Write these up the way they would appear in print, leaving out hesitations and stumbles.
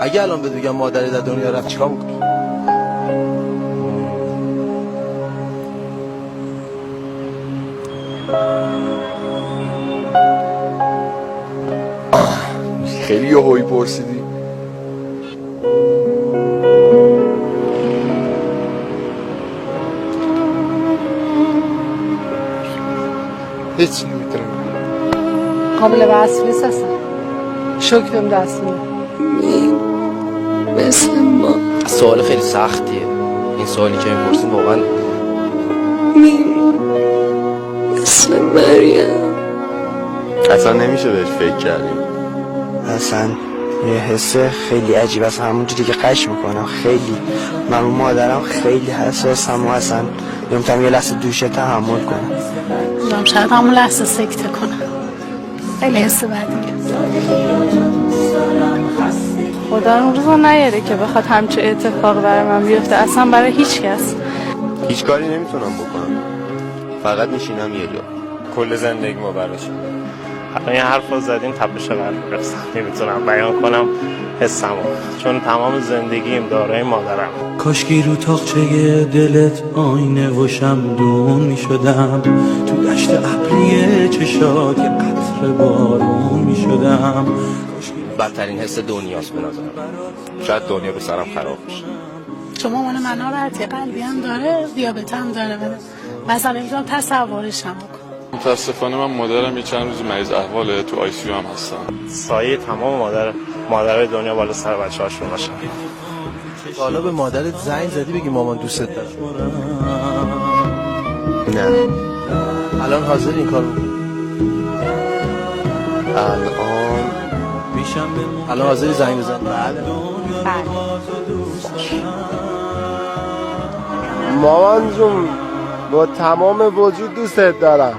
اگه الان بهت بگم مادری در دنیا رفت چیکار میکنی؟ خیلی یهویی پرسیدی. هیچ نمیتونم قابل وصف نیست اصلا. شوک بهم دست میده. مثل ما. سوال خیلی سختیه. این سوالی که میپرسیم واقعا مثل مریم. اصلا نمیشه بهش فکر کردیم. اصلا یه حس خیلی عجیب است. همونجوری که قش میکنم خیلی من رو مادرم خیلی حساسم و اصلا نمیتونم یه لحظه دوشه تحمل کنم. شاید همون لحظه سکته کنم. خیلی حس بدیه. خدا اون روزا نیاره که بخواد همچه اتفاق برای من بیفته، اصلا برای هیچ کس. هیچ کاری نمیتونم بکنم، فقط میشینم یه جا. کل زندگی ما براش. الان این حرف رو زدیم تبش قلب برسم، نمیتونم بیان کنم حسمو، چون تمام زندگیم دارای مادرم. کاشکی رو تاقچه دلت آینه و شمدون میشدم، تو دشت ابری چشات یه قطره بارون میشدم. بدترین حس دنیاست به نظرم. شاید دنیا رو سرم خراب بشه. شما مال من ناراحتی قلبی هم داره، دیابت هم داره. بده مثلا نمیتونم تصورش هم بکنم. متاسفانه من مادرم یه چند روز مریض احواله، تو آی سی یو هم هستم. سایه تمام مادرای دنیا بالا سر بچه‌هاشون باشه. حالا به مادرت زنگ زدی بگی مامان دوستت داره؟ نه. الان حاضر این کارو بکنی؟ الان حاضری زنگ بزنی؟ بله. مامان جون با تمام وجود دوستت دارم.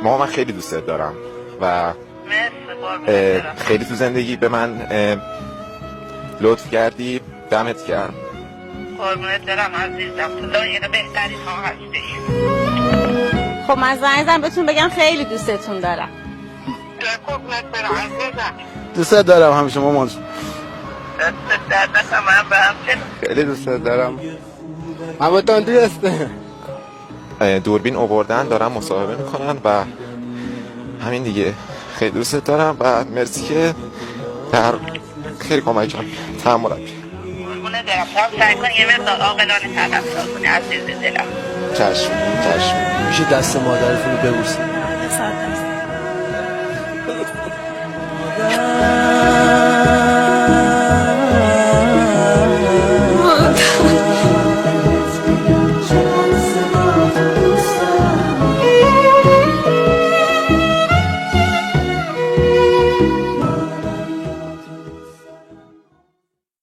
مامان من خیلی دوستت دارم و خیلی تو زندگی به من لطف کردی. دمت گرم. قربونت برم عزیزم، تو دنیا بهترین ها هستی. خب من زنگ زدم بهتون بگم خیلی دوستتون دارم. قربونت برم عزیزم. دوستت دارم همیشه مامان جون. دست درد نکنه، من به هم خیلی دوستت دارم. من با تانتی هستم. دوربین آوردن دارم مصاحبه میکنن و همین دیگه. خیلی دوستت دارم و مرسی که در خیلی کمک کردی. تحملت. قربونت برم. سعی کن یه مقدار عاقلانه تفکر کنی عزیز دلم. چشم. میشه دست مادرتون رو ببوسید؟ 100%.